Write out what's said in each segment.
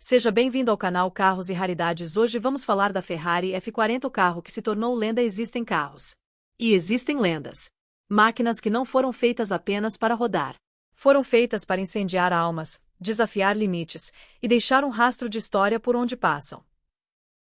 Seja bem-vindo ao canal Carros e Raridades. Hoje vamos falar da Ferrari F40, o carro que se tornou lenda. Existem carros. E existem lendas. Máquinas que não foram feitas apenas para rodar. Foram feitas para incendiar almas, desafiar limites e deixar um rastro de história por onde passam.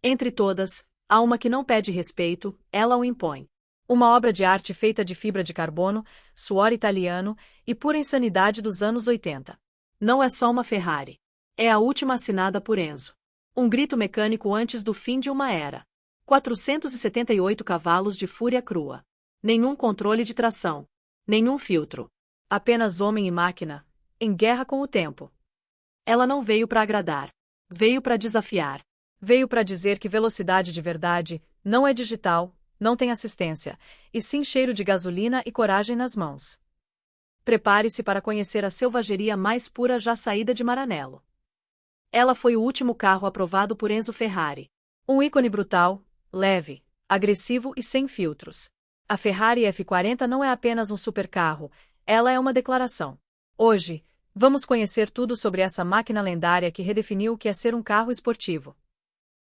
Entre todas, há uma que não pede respeito, ela o impõe. Uma obra de arte feita de fibra de carbono, suor italiano e pura insanidade dos anos 80. Não é só uma Ferrari. É a última assinada por Enzo. Um grito mecânico antes do fim de uma era. 478 cavalos de fúria crua. Nenhum controle de tração. Nenhum filtro. Apenas homem e máquina, em guerra com o tempo. Ela não veio para agradar. Veio para desafiar. Veio para dizer que velocidade de verdade não é digital, não tem assistência, e sim cheiro de gasolina e coragem nas mãos. Prepare-se para conhecer a selvageria mais pura já saída de Maranello. Ela foi o último carro aprovado por Enzo Ferrari. Um ícone brutal, leve, agressivo e sem filtros. A Ferrari F40 não é apenas um supercarro, ela é uma declaração. Hoje, vamos conhecer tudo sobre essa máquina lendária que redefiniu o que é ser um carro esportivo.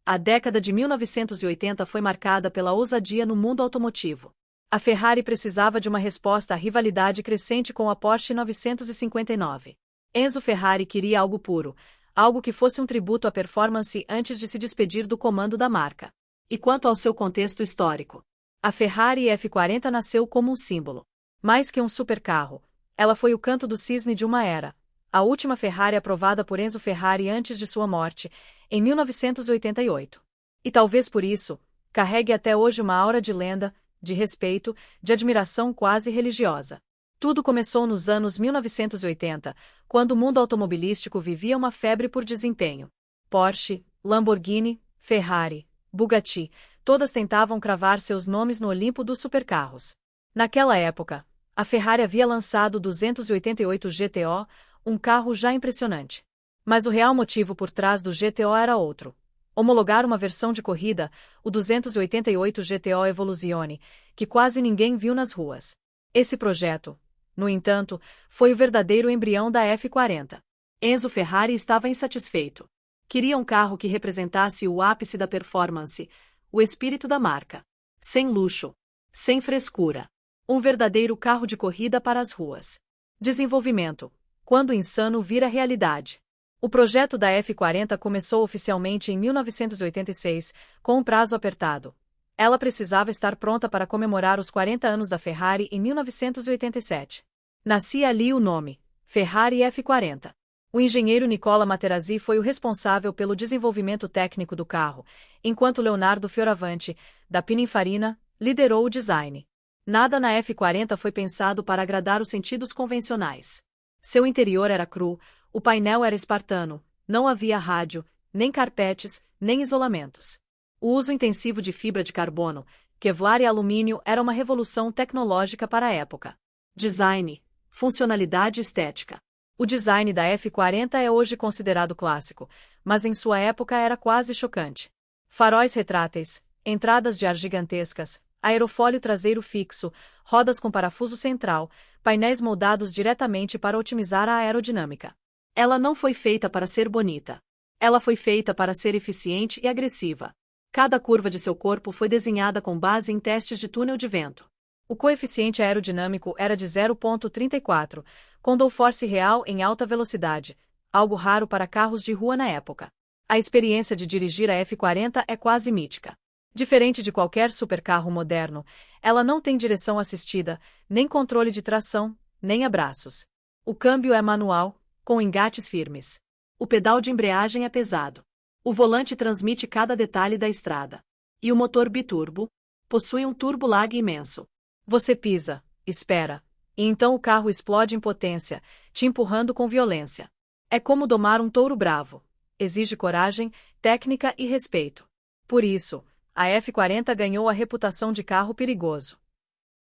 A década de 1980 foi marcada pela ousadia no mundo automotivo. A Ferrari precisava de uma resposta à rivalidade crescente com a Porsche 959. Enzo Ferrari queria algo puro, algo que fosse um tributo à performance antes de se despedir do comando da marca. E quanto ao seu contexto histórico? A Ferrari F40 nasceu como um símbolo. Mais que um supercarro, ela foi o canto do cisne de uma era. A última Ferrari aprovada por Enzo Ferrari antes de sua morte, em 1988. E talvez por isso, carregue até hoje uma aura de lenda, de respeito, de admiração quase religiosa. Tudo começou nos anos 1980, quando o mundo automobilístico vivia uma febre por desempenho. Porsche, Lamborghini, Ferrari, Bugatti, todas tentavam cravar seus nomes no Olimpo dos supercarros. Naquela época, a Ferrari havia lançado o 288 GTO, um carro já impressionante. Mas o real motivo por trás do GTO era outro. Homologar uma versão de corrida, o 288 GTO Evoluzione, que quase ninguém viu nas ruas. Esse projeto, no entanto, foi o verdadeiro embrião da F40. Enzo Ferrari estava insatisfeito. Queria um carro que representasse o ápice da performance, o espírito da marca. Sem luxo. Sem frescura. Um verdadeiro carro de corrida para as ruas. Desenvolvimento. Quando o insano vira realidade. O projeto da F40 começou oficialmente em 1986, com um prazo apertado. Ela precisava estar pronta para comemorar os 40 anos da Ferrari em 1987. Nascia ali o nome, Ferrari F40. O engenheiro Nicola Materazzi foi o responsável pelo desenvolvimento técnico do carro, enquanto Leonardo Fioravanti, da Pininfarina, liderou o design. Nada na F40 foi pensado para agradar os sentidos convencionais. Seu interior era cru, o painel era espartano, não havia rádio, nem carpetes, nem isolamentos. O uso intensivo de fibra de carbono, Kevlar e alumínio era uma revolução tecnológica para a época. Design, funcionalidade e estética. O design da F40 é hoje considerado clássico, mas em sua época era quase chocante. Faróis retráteis, entradas de ar gigantescas, aerofólio traseiro fixo, rodas com parafuso central, painéis moldados diretamente para otimizar a aerodinâmica. Ela não foi feita para ser bonita. Ela foi feita para ser eficiente e agressiva. Cada curva de seu corpo foi desenhada com base em testes de túnel de vento. O coeficiente aerodinâmico era de 0,34, com downforce real em alta velocidade, algo raro para carros de rua na época. A experiência de dirigir a F40 é quase mítica. Diferente de qualquer supercarro moderno, ela não tem direção assistida, nem controle de tração, nem abraços. O câmbio é manual, com engates firmes. O pedal de embreagem é pesado. O volante transmite cada detalhe da estrada. E o motor biturbo possui um turbo-lag imenso. Você pisa, espera, e então o carro explode em potência, te empurrando com violência. É como domar um touro bravo. Exige coragem, técnica e respeito. Por isso, a F40 ganhou a reputação de carro perigoso.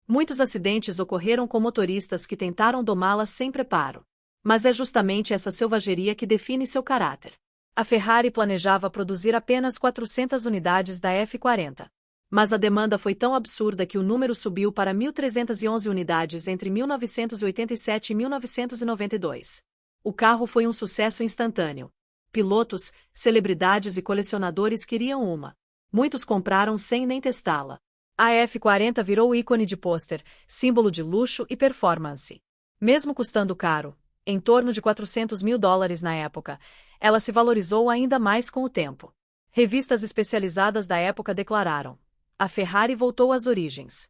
Muitos acidentes ocorreram com motoristas que tentaram domá-la sem preparo. Mas é justamente essa selvageria que define seu caráter. A Ferrari planejava produzir apenas 400 unidades da F40. Mas a demanda foi tão absurda que o número subiu para 1.311 unidades entre 1987 e 1992. O carro foi um sucesso instantâneo. Pilotos, celebridades e colecionadores queriam uma. Muitos compraram sem nem testá-la. A F40 virou ícone de pôster, símbolo de luxo e performance. Mesmo custando caro, em torno de $400 mil na época, ela se valorizou ainda mais com o tempo. Revistas especializadas da época declararam: a Ferrari voltou às origens.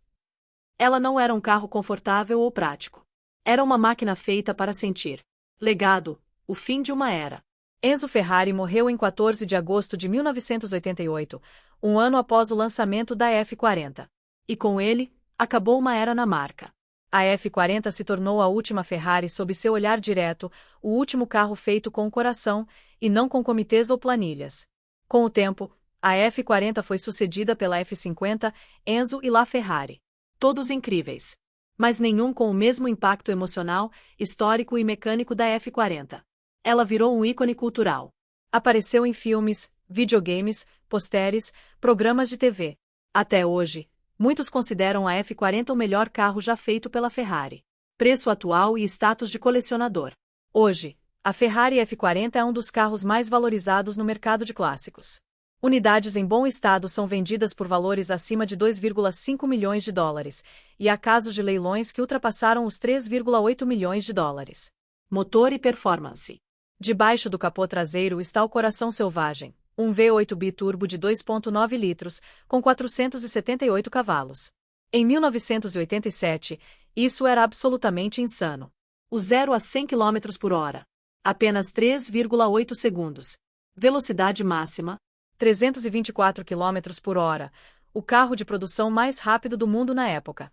Ela não era um carro confortável ou prático. Era uma máquina feita para sentir. Legado, o fim de uma era. Enzo Ferrari morreu em 14 de agosto de 1988, um ano após o lançamento da F40. E com ele, acabou uma era na marca. A F40 se tornou a última Ferrari sob seu olhar direto, o último carro feito com o coração, e não com comitês ou planilhas. Com o tempo, a F40 foi sucedida pela F50, Enzo e LaFerrari. Todos incríveis. Mas nenhum com o mesmo impacto emocional, histórico e mecânico da F40. Ela virou um ícone cultural. Apareceu em filmes, videogames, posteres, programas de TV. Até hoje, muitos consideram a F40 o melhor carro já feito pela Ferrari. Preço atual e status de colecionador. Hoje, a Ferrari F40 é um dos carros mais valorizados no mercado de clássicos. Unidades em bom estado são vendidas por valores acima de $2,5 milhões, e há casos de leilões que ultrapassaram os $3,8 milhões. Motor e performance. Debaixo do capô traseiro está o coração selvagem, um V8 biturbo de 2,9 litros, com 478 cavalos. Em 1987, isso era absolutamente insano. O 0 a 100 km por hora. Apenas 3,8 segundos. Velocidade máxima, 324 km por hora, o carro de produção mais rápido do mundo na época.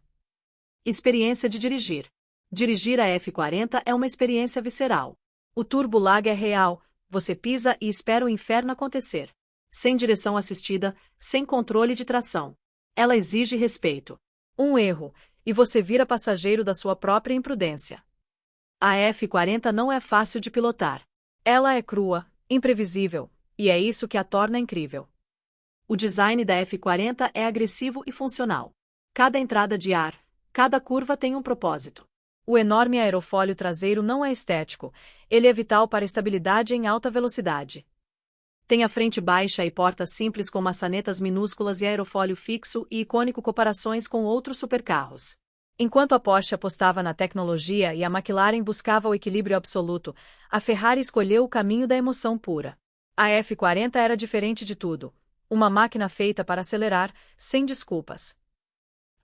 Experiência de dirigir. Dirigir a F40 é uma experiência visceral. O turbo lag é real, você pisa e espera o inferno acontecer. Sem direção assistida, sem controle de tração. Ela exige respeito. Um erro, e você vira passageiro da sua própria imprudência. A F40 não é fácil de pilotar. Ela é crua, imprevisível, e é isso que a torna incrível. O design da F40 é agressivo e funcional. Cada entrada de ar, cada curva tem um propósito. O enorme aerofólio traseiro não é estético, ele é vital para estabilidade em alta velocidade. Tem a frente baixa e portas simples com maçanetas minúsculas e aerofólio fixo e icônico comparações com outros supercarros. Enquanto a Porsche apostava na tecnologia e a McLaren buscava o equilíbrio absoluto, a Ferrari escolheu o caminho da emoção pura. A F40 era diferente de tudo. Uma máquina feita para acelerar, sem desculpas.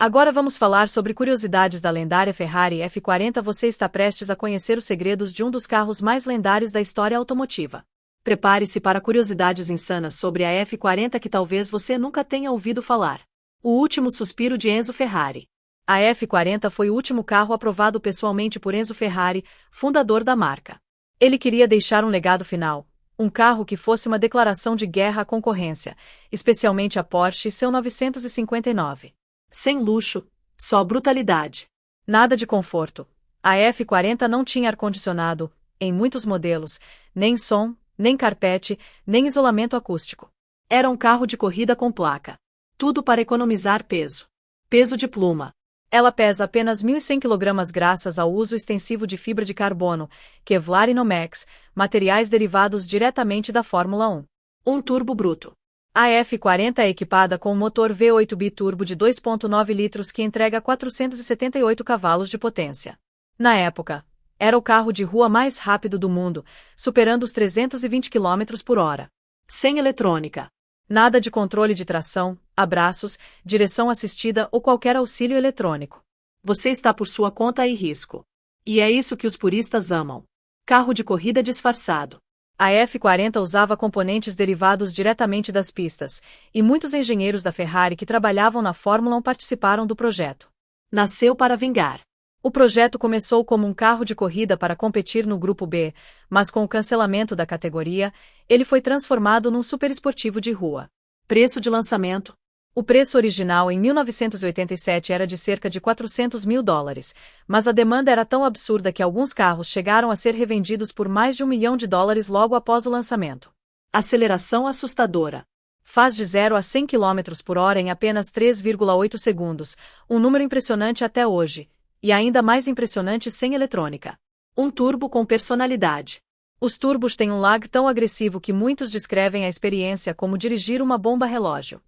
Agora vamos falar sobre curiosidades da lendária Ferrari F40. Você está prestes a conhecer os segredos de um dos carros mais lendários da história automotiva. Prepare-se para curiosidades insanas sobre a F40 que talvez você nunca tenha ouvido falar. O último suspiro de Enzo Ferrari. A F40 foi o último carro aprovado pessoalmente por Enzo Ferrari, fundador da marca. Ele queria deixar um legado final, um carro que fosse uma declaração de guerra à concorrência, especialmente a Porsche e seu 959. Sem luxo, só brutalidade. Nada de conforto. A F40 não tinha ar-condicionado, em muitos modelos, nem som, nem carpete, nem isolamento acústico. Era um carro de corrida com placa. Tudo para economizar peso. Peso de pluma. Ela pesa apenas 1.100 kg graças ao uso extensivo de fibra de carbono, Kevlar e Nomex, materiais derivados diretamente da Fórmula 1. Um turbo bruto. A F40 é equipada com um motor V8 biturbo de 2,9 litros que entrega 478 cavalos de potência. Na época, era o carro de rua mais rápido do mundo, superando os 320 km por hora. Sem eletrônica. Nada de controle de tração, abraços, direção assistida ou qualquer auxílio eletrônico. Você está por sua conta e risco. E é isso que os puristas amam. Carro de corrida disfarçado. A F40 usava componentes derivados diretamente das pistas, e muitos engenheiros da Ferrari que trabalhavam na Fórmula 1 participaram do projeto. Nasceu para vingar. O projeto começou como um carro de corrida para competir no Grupo B, mas com o cancelamento da categoria, ele foi transformado num superesportivo de rua. Preço de lançamento. O preço original em 1987 era de cerca de $400 mil, mas a demanda era tão absurda que alguns carros chegaram a ser revendidos por mais de $1 milhão logo após o lançamento. Aceleração assustadora. Faz de 0 a 100 km por hora em apenas 3,8 segundos, um número impressionante até hoje, e ainda mais impressionante sem eletrônica. Um turbo com personalidade. Os turbos têm um lag tão agressivo que muitos descrevem a experiência como dirigir uma bomba relógio.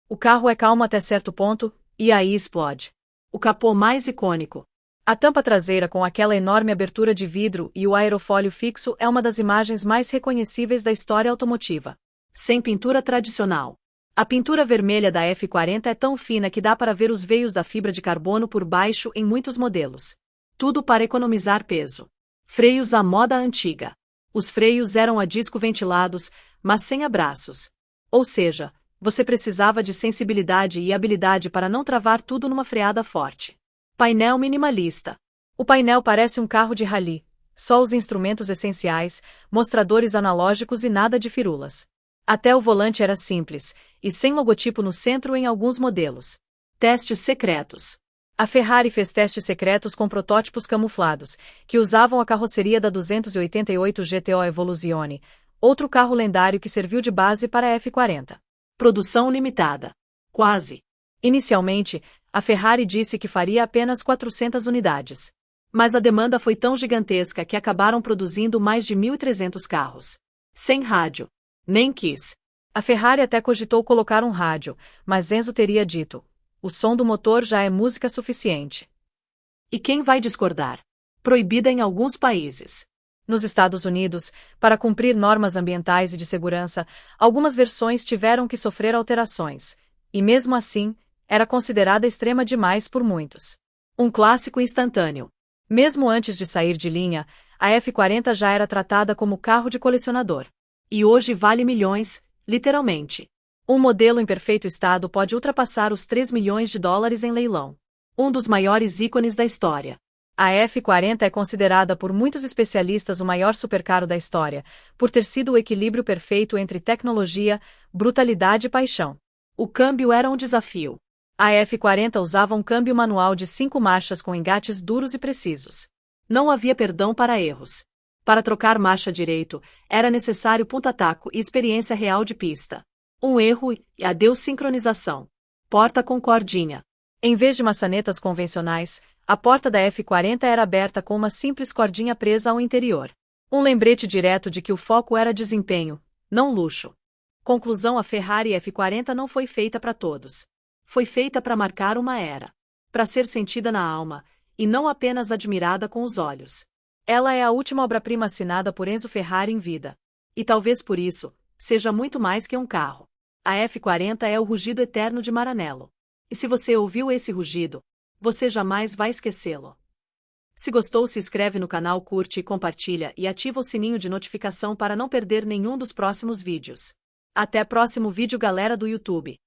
O carro é calmo até certo ponto, e aí explode. O capô mais icônico. A tampa traseira com aquela enorme abertura de vidro e o aerofólio fixo é uma das imagens mais reconhecíveis da história automotiva. Sem pintura tradicional. A pintura vermelha da F40 é tão fina que dá para ver os veios da fibra de carbono por baixo em muitos modelos. Tudo para economizar peso. Freios à moda antiga. Os freios eram a disco ventilados, mas sem abraços. Ou seja, você precisava de sensibilidade e habilidade para não travar tudo numa freada forte. Painel minimalista. O painel parece um carro de rally. Só os instrumentos essenciais, mostradores analógicos e nada de firulas. Até o volante era simples, e sem logotipo no centro em alguns modelos. Testes secretos. A Ferrari fez testes secretos com protótipos camuflados, que usavam a carroceria da 288 GTO Evoluzione, outro carro lendário que serviu de base para a F40. Produção limitada. Quase. Inicialmente, a Ferrari disse que faria apenas 400 unidades. Mas a demanda foi tão gigantesca que acabaram produzindo mais de 1.300 carros. Sem rádio. Nem quis. A Ferrari até cogitou colocar um rádio, mas Enzo teria dito: o som do motor já é música suficiente. E quem vai discordar? Proibida em alguns países. Nos Estados Unidos, para cumprir normas ambientais e de segurança, algumas versões tiveram que sofrer alterações, e mesmo assim, era considerada extrema demais por muitos. Um clássico instantâneo. Mesmo antes de sair de linha, a F40 já era tratada como carro de colecionador. E hoje vale milhões, literalmente. Um modelo em perfeito estado pode ultrapassar os 3 milhões de dólares em leilão. Um dos maiores ícones da história. A F40 é considerada por muitos especialistas o maior supercarro da história, por ter sido o equilíbrio perfeito entre tecnologia, brutalidade e paixão. O câmbio era um desafio. A F40 usava um câmbio manual de 5 marchas com engates duros e precisos. Não havia perdão para erros. Para trocar marcha direito, era necessário ponta-taco e experiência real de pista. Um erro e adeus sincronização. Porta com cordinha. Em vez de maçanetas convencionais, a porta da F40 era aberta com uma simples cordinha presa ao interior. Um lembrete direto de que o foco era desempenho, não luxo. Conclusão: a Ferrari F40 não foi feita para todos. Foi feita para marcar uma era. Para ser sentida na alma, e não apenas admirada com os olhos. Ela é a última obra-prima assinada por Enzo Ferrari em vida. E talvez por isso, seja muito mais que um carro. A F40 é o rugido eterno de Maranello. E se você ouviu esse rugido, você jamais vai esquecê-lo. Se gostou, se inscreve no canal, curte e compartilha e ativa o sininho de notificação para não perder nenhum dos próximos vídeos. Até próximo vídeo, galera do YouTube.